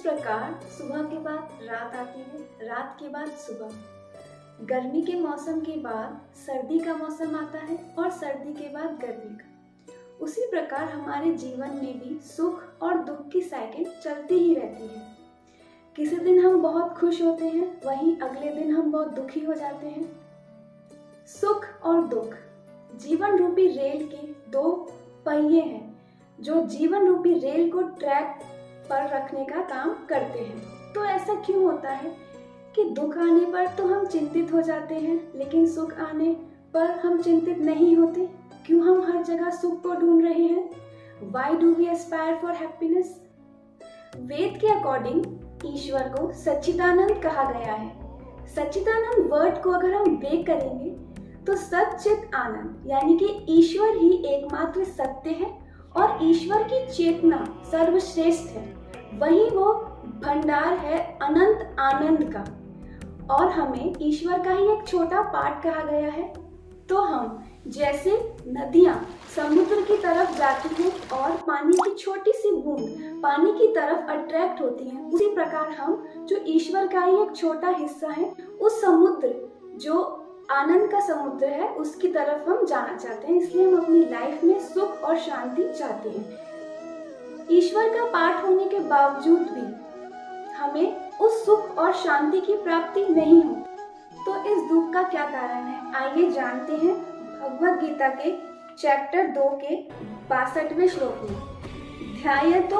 प्रकार सुबह के बाद रात आती है, रात के बाद सुबह, गर्मी के मौसम के बाद सर्दी का मौसम आता है और सर्दी के बाद गर्मी का। उसी प्रकार हमारे जीवन में भी सुख और दुख की साइकिल चलती ही रहती है। किसी दिन हम बहुत खुश होते हैं, वहीं अगले दिन हम बहुत दुखी हो जाते हैं। सुख और दुख जीवन रूपी रेल के दो पहिए हैं जो जीवन रूपी रेल को ट्रैक पर रखने का काम करते हैं। तो ऐसा क्यों होता है कि दुख आने पर तो हम चिंतित हो जाते हैं, लेकिन सुख आने पर हम चिंतित नहीं होते? क्यों हम हर जगह सुख को ढूंढ रहे हैं? Why do we aspire for happiness? वेद के अकॉर्डिंग ईश्वर को सच्चिदानंद कहा गया है। सच्चिदानंद वर्ड को अगर हम ब्रेक करेंगे तो सच्चित आनंद यानी कि ईश्वर ही एकमात्र सत्य है और ईश्वर की चेतना सर्वश्रेष्ठ है। वही वो भंडार है अनंत आनंद का और हमें ईश्वर का ही एक छोटा पार्ट कहा गया है। तो हम जैसे नदियां समुद्र की तरफ जाती हैं और पानी की छोटी सी बूंद पानी की तरफ अट्रैक्ट होती हैं, उसी प्रकार हम जो ईश्वर का ही एक छोटा हिस्सा है उस समुद्र जो आनंद का समुद्र है उसकी तरफ हम जाना चाहते हैं। इसलिए हम अपनी लाइफ में सुख और शांति चाहते हैं। ईश्वर का पार्ट होने के बावजूद भी हमें उस सुख और शांति की प्राप्ति नहीं होती। तो इस दुख का क्या कारण है, आइए जानते हैं भगवद गीता के चैप्टर 2 के 62वें श्लोक में। ध्यायतो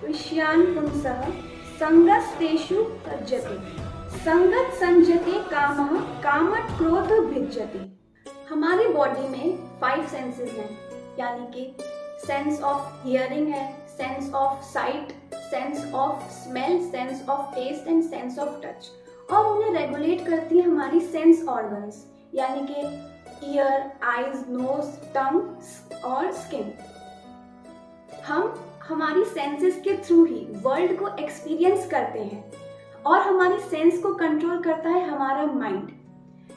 विषयान् पुंसः संगस्तेषु तज्जते संगत संजते कामः कामत् क्रोध भिज्जते। हमारी बॉडी में 5 सेंसेस हैं, यानी कि सेंस ऑफ हियरिंग है, sense of sight, sense of smell, sense of taste and sense of touch, और उन्हें रेगुलेट करती है हमारी सेंस ऑर्गन्स यानी कि ईयर, आईज, नोज, टंग और स्किन। हम हमारी सेंसेस के थ्रू ही वर्ल्ड को एक्सपीरियंस करते हैं और हमारी सेंस को कंट्रोल करता है हमारा माइंड।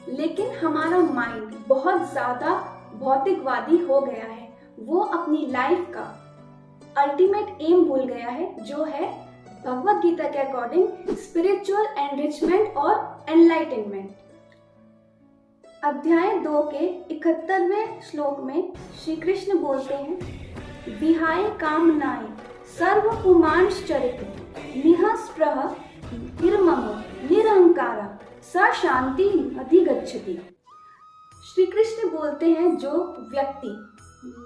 लेकिन हमारा माइंड बहुत ज्यादा भौतिकवादी हो गया है, वो अपनी लाइफ का अल्टीमेट एम भूल गया है जो है भगवद गीता के अकॉर्डिंग स्पिरिचुअल एनरिचमेंट और एनलाइटनमेंट। अध्याय 2 के 71वें श्लोक में श्री कृष्ण बोलते हैं, विहाय कामनाय सर्व पुमांश चरित निह स्पृह निर्ममो निरहंकारा स शांति अधिगच्छति। श्री कृष्ण बोलते हैं जो व्यक्ति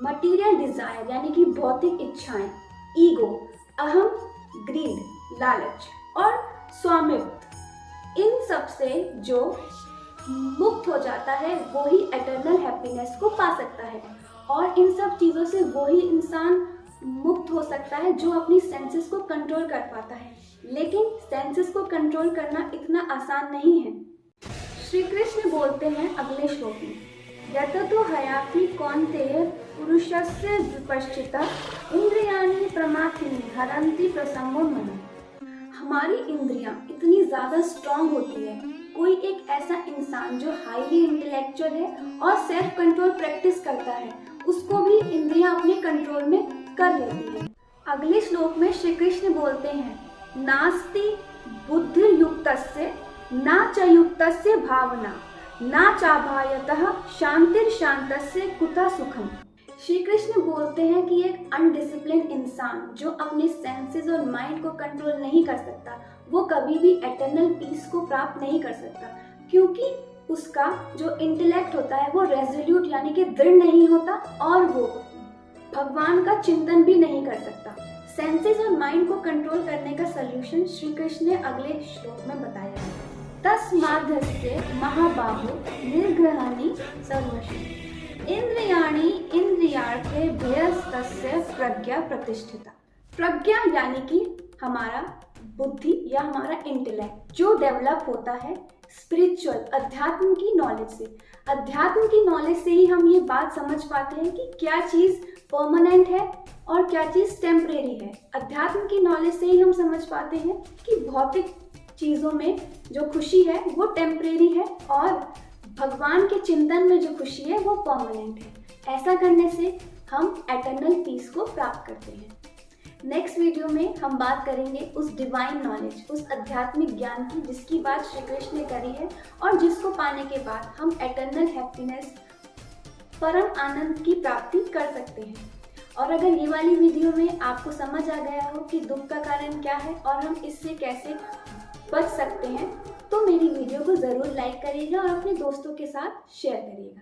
मटीरियल डिजायर यानी कि भौतिक इच्छाएं, ईगो, अहम, ग्रीड, लालच और स्वामित्व, इन सब से जो मुक्त हो जाता है वो ही एटर्नल हैप्पीनेस को पा सकता है। और इन सब चीजों से वही इंसान मुक्त हो सकता है जो अपनी सेंसेस को कंट्रोल कर पाता है। लेकिन सेंसेस को कंट्रोल करना इतना आसान नहीं है। श्री कृष्ण बोलते हैं अगले श्लोक में, यततो हयाति कौन्तेय पुरुषस्य विपश्चितः इंद्रियाणि प्रमाथिनी हरन्ति प्रसंगो मनः। हमारी इंद्रियां इतनी ज्यादा स्ट्रांग होती है, कोई एक ऐसा इंसान जो हाईली इंटेलेक्चुअल है और सेल्फ कंट्रोल प्रैक्टिस करता है उसको भी इंद्रियां अपने कंट्रोल में कर लेती है। अगले श्लोक में श्री कृष्ण बोलते हैं, नास्ति बुद्धिर्युक्तस्य न च युक्तस्य भावना न चाभायतः शांतिर्शान्तस्य कुतः सुखम। श्री कृष्ण बोलते हैं कि एक अनडिसिप्लिन इंसान जो अपने सेंसेस और माइंड को कंट्रोल नहीं कर सकता वो कभी भी एटर्नल पीस को प्राप्त नहीं कर सकता, क्योंकि उसका जो इंटेलेक्ट होता है वो रेजोल्यूट यानी कि दृढ़ नहीं होता और वो भगवान का चिंतन भी नहीं कर सकता। सेंसेस और माइंड को कंट्रोल करने का सलूशन श्री कृष्ण ने अगले श्लोक में बताया है, तस्माद्धस्य महाबाहो निर्ग्रहाणि सर्वशः इंद्रियाणि इंद्रियार्थेभ्यस्तस्य प्रज्ञा प्रतिष्ठिता। प्रज्ञा यानी कि हमारा बुद्धि या हमारा इंटेलेक्ट जो डेवलप होता है स्पिरिचुअल अध्यात्म की नॉलेज से। अध्यात्म की नॉलेज से ही हम ये बात समझ पाते हैं कि क्या चीज़ परमानेंट है और क्या चीज़ टेम्परेरी है। अध्यात्म की नॉलेज से ही हम समझ पाते हैं कि भौतिक चीज़ों में जो खुशी है वो टेम्परेरी है और भगवान के चिंतन में जो खुशी है वो परमानेंट है। ऐसा करने से हम एटर्नल पीस को प्राप्त करते हैं। नेक्स्ट वीडियो में हम बात करेंगे उस डिवाइन नॉलेज, उस आध्यात्मिक ज्ञान की जिसकी बात श्री कृष्ण ने करी है और जिसको पाने के बाद हम एटर्नल हैप्पीनेस, परम आनंद की प्राप्ति कर सकते हैं। और अगर ये वाली वीडियो में आपको समझ आ गया हो कि दुख का कारण क्या है और हम इससे कैसे बच सकते हैं, तो मेरी वीडियो को ज़रूर लाइक करिएगा और अपने दोस्तों के साथ शेयर करिएगा।